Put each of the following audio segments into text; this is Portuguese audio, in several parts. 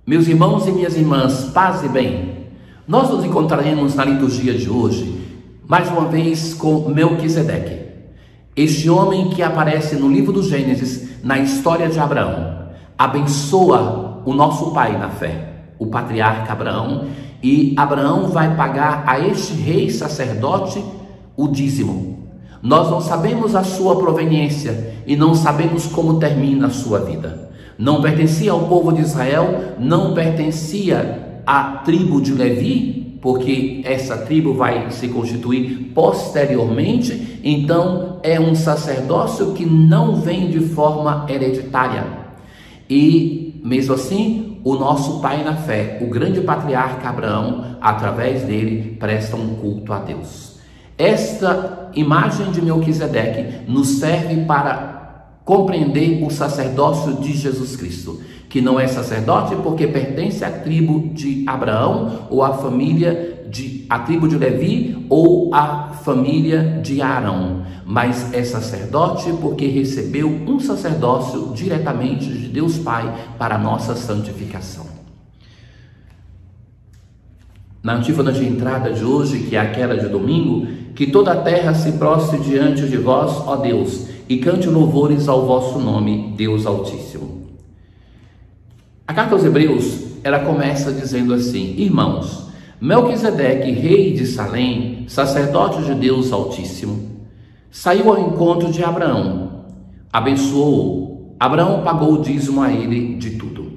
Meus irmãos e minhas irmãs, paz e bem. Nós nos encontraremos na liturgia de hoje, mais uma vez com Melquisedeque, este homem que aparece no livro do Gênesis, na história de Abraão. Abençoa o nosso pai na fé, o patriarca Abraão, e Abraão vai pagar a este rei sacerdote o dízimo. Nós não sabemos a sua proveniência e não sabemos como termina a sua vida. Não pertencia ao povo de Israel, não pertencia à tribo de Levi, porque essa tribo vai se constituir posteriormente. Então é um sacerdócio que não vem de forma hereditária. E mesmo assim, o nosso pai na fé, o grande patriarca Abraão, através dele presta um culto a Deus. Esta imagem de Melquisedeque nos serve para compreender o sacerdócio de Jesus Cristo, que não é sacerdote porque pertence à tribo de Abraão ou à tribo de Levi ou à família de Arão, mas é sacerdote porque recebeu um sacerdócio diretamente de Deus Pai para a nossa santificação. Na antífona de entrada de hoje, que é aquela de domingo, que toda a terra se prostre diante de vós, ó Deus, e cante louvores ao vosso nome, Deus Altíssimo. A carta aos Hebreus, ela começa dizendo assim: irmãos, Melquisedeque, rei de Salém, sacerdote de Deus Altíssimo, saiu ao encontro de Abraão, abençoou-o. Abraão pagou o dízimo a ele de tudo.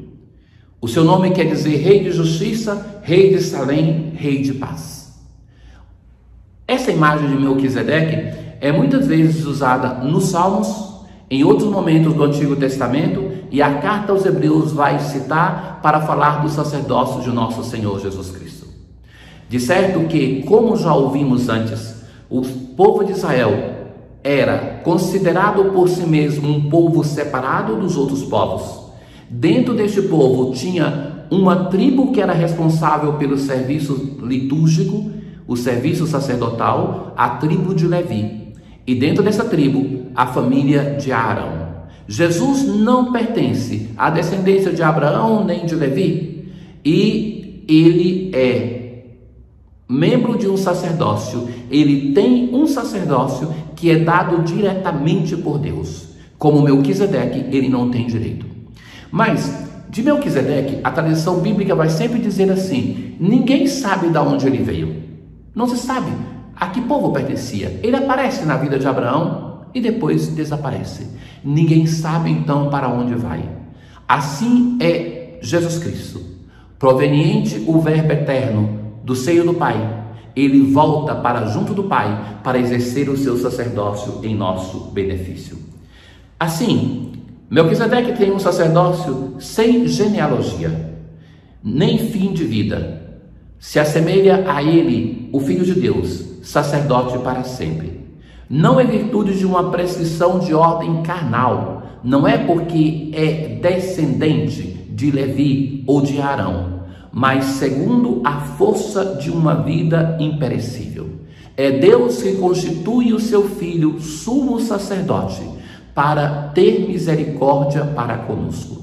O seu nome quer dizer rei de justiça, rei de Salém, rei de paz. Essa imagem de Melquisedeque é muitas vezes usada nos Salmos, em outros momentos do Antigo Testamento, e a carta aos Hebreus vai citar para falar do sacerdócio de nosso Senhor Jesus Cristo. De certo que, como já ouvimos antes, o povo de Israel era considerado por si mesmo um povo separado dos outros povos. Dentro deste povo tinha uma tribo que era responsável pelo serviço litúrgico, o serviço sacerdotal, a tribo de Levi. E dentro dessa tribo, a família de Arão. Jesus não pertence à descendência de Abraão nem de Levi. E ele é membro de um sacerdócio. Ele tem um sacerdócio que é dado diretamente por Deus. Como Melquisedeque, ele não tem direito. Mas de Melquisedeque, a tradição bíblica vai sempre dizer assim: ninguém sabe de onde ele veio. Não se sabe a que povo pertencia. Ele aparece na vida de Abraão e depois desaparece. Ninguém sabe então para onde vai. Assim é Jesus Cristo, proveniente o Verbo eterno do seio do Pai. Ele volta para junto do Pai para exercer o seu sacerdócio em nosso benefício. Assim, Melquisedeque tem um sacerdócio sem genealogia, nem fim de vida. Se assemelha a ele, o Filho de Deus, sacerdote para sempre. Não é virtude de uma prescrição de ordem carnal, não é porque é descendente de Levi ou de Arão, mas segundo a força de uma vida imperecível. É Deus que constitui o seu Filho sumo sacerdote para ter misericórdia para conosco.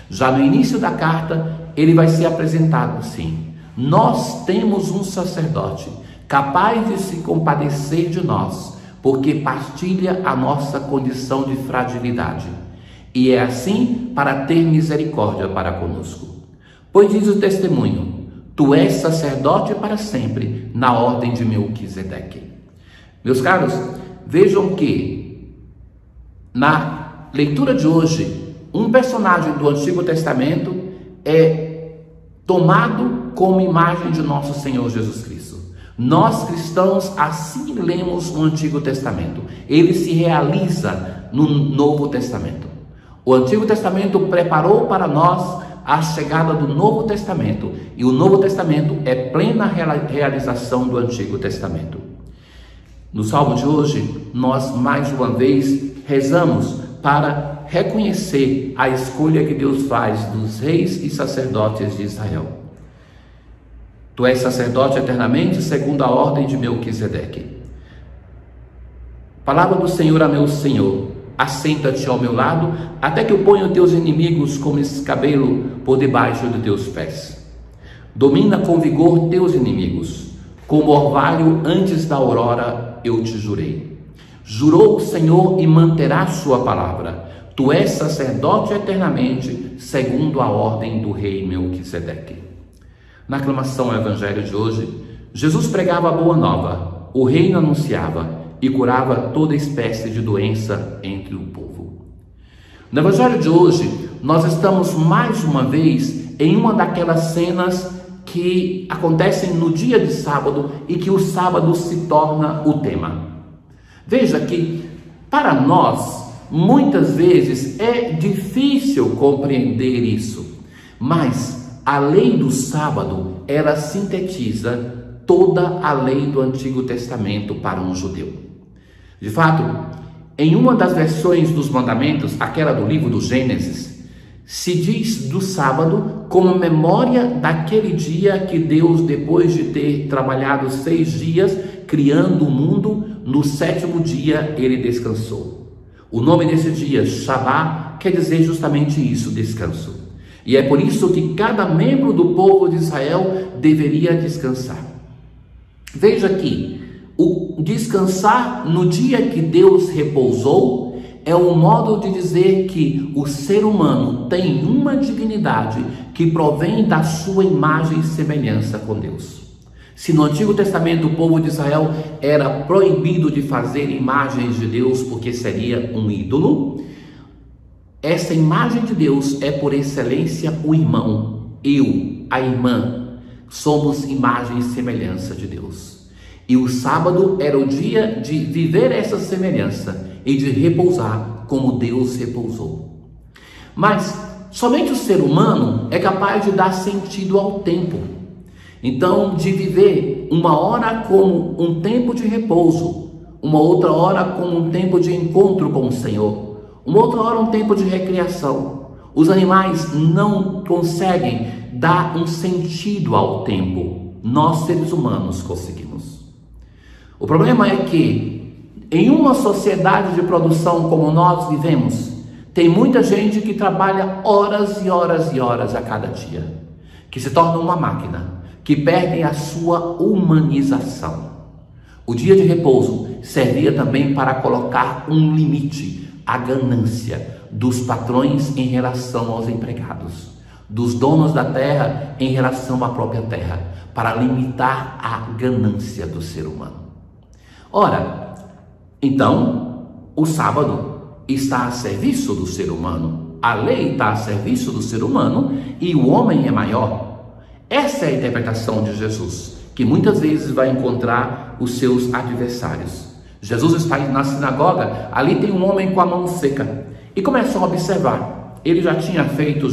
Já no início da carta, ele vai ser apresentado assim: nós temos um sacerdote capaz de se compadecer de nós, porque partilha a nossa condição de fragilidade, e é assim para ter misericórdia para conosco. Pois diz o testemunho: tu és sacerdote para sempre, na ordem de Melquisedeque. Meus caros, vejam que na leitura de hoje, um personagem do Antigo Testamento é tomado como imagem de nosso Senhor Jesus Cristo. Nós cristãos assim lemos o Antigo Testamento. Ele se realiza no Novo Testamento. O Antigo Testamento preparou para nós a chegada do Novo Testamento, e o Novo Testamento é plena realização do Antigo Testamento. No Salmo de hoje, nós mais uma vez rezamos para reconhecer a escolha que Deus faz dos reis e sacerdotes de Israel. Tu és sacerdote eternamente, segundo a ordem de Melquisedeque. Palavra do Senhor a meu Senhor: assenta-te ao meu lado, até que eu ponha os teus inimigos como escabelo por debaixo de teus pés. Domina com vigor teus inimigos, como orvalho antes da aurora eu te jurei. Jurou o Senhor e manterá sua palavra. Tu és sacerdote eternamente, segundo a ordem do rei Melquisedeque. Na aclamação ao evangelho de hoje, Jesus pregava a boa nova, o reino anunciava e curava toda espécie de doença entre o povo. No evangelho de hoje, nós estamos mais uma vez em uma daquelas cenas que acontecem no dia de sábado e que o sábado se torna o tema. Veja que, para nós, muitas vezes é difícil compreender isso, mas a lei do sábado, ela sintetiza toda a lei do Antigo Testamento para um judeu. De fato, em uma das versões dos mandamentos, aquela do livro do Gênesis, se diz do sábado como memória daquele dia que Deus, depois de ter trabalhado 6 dias, criando o mundo, no 7º dia ele descansou. O nome desse dia, Shabá, quer dizer justamente isso, descanso. E é por isso que cada membro do povo de Israel deveria descansar. Veja que o descansar no dia que Deus repousou é um modo de dizer que o ser humano tem uma divindade que provém da sua imagem e semelhança com Deus. Se no Antigo Testamento o povo de Israel era proibido de fazer imagens de Deus porque seria um ídolo, essa imagem de Deus é por excelência o irmão, eu, a irmã, somos imagem e semelhança de Deus. E o sábado era o dia de viver essa semelhança e de repousar como Deus repousou. Mas somente o ser humano é capaz de dar sentido ao tempo. Então, de viver uma hora como um tempo de repouso, uma outra hora como um tempo de encontro com o Senhor, uma outra hora um tempo de recreação. Os animais não conseguem dar um sentido ao tempo. Nós, seres humanos, conseguimos. O problema é que, em uma sociedade de produção como nós vivemos, tem muita gente que trabalha horas e horas e horas a cada dia, que se torna uma máquina, que perdem a sua humanização. O dia de repouso servia também para colocar um limite à ganância dos patrões em relação aos empregados, dos donos da terra em relação à própria terra, para limitar a ganância do ser humano. Ora, então, o sábado está a serviço do ser humano, a lei está a serviço do ser humano e o homem é maior. Essa é a interpretação de Jesus, que muitas vezes vai encontrar os seus adversários. Jesus está na sinagoga, ali tem um homem com a mão seca e começam a observar. Ele já tinha feito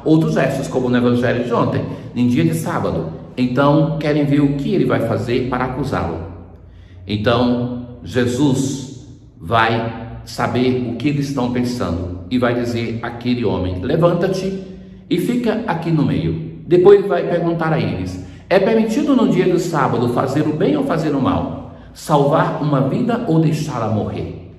outros gestos, como no evangelho de ontem, em dia de sábado. Então, querem ver o que ele vai fazer para acusá-lo. Então, Jesus vai saber o que eles estão pensando e vai dizer àquele homem: levanta-te e fica aqui no meio. Depois vai perguntar a eles: é permitido no dia do sábado fazer o bem ou fazer o mal? Salvar uma vida ou deixá-la morrer?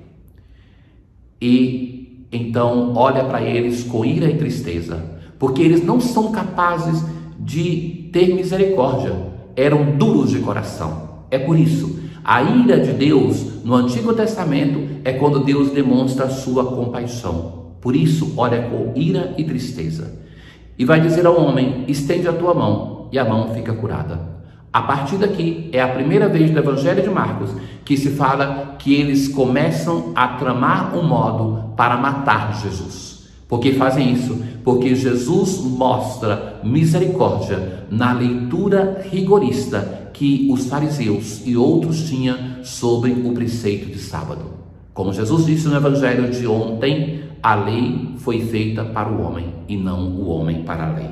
E então olha para eles com ira e tristeza, porque eles não são capazes de ter misericórdia, eram duros de coração. É por isso, a ira de Deus no Antigo Testamento é quando Deus demonstra a sua compaixão. Por isso, olha com ira e tristeza. E vai dizer ao homem: estende a tua mão, e a mão fica curada. A partir daqui, é a primeira vez no Evangelho de Marcos que se fala que eles começam a tramar um modo para matar Jesus. Por que fazem isso? Porque Jesus mostra misericórdia na leitura rigorista que os fariseus e outros tinham sobre o preceito de sábado. Como Jesus disse no evangelho de ontem, a lei foi feita para o homem e não o homem para a lei.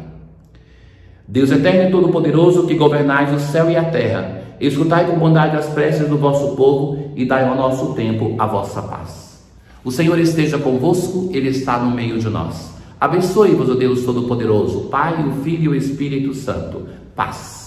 Deus eterno e todo-poderoso, que governais o céu e a terra, escutai com bondade as preces do vosso povo e dai ao nosso tempo a vossa paz. O Senhor esteja convosco, Ele está no meio de nós. Abençoe-vos o Deus Todo-Poderoso, Pai, o Filho e o Espírito Santo. Paz.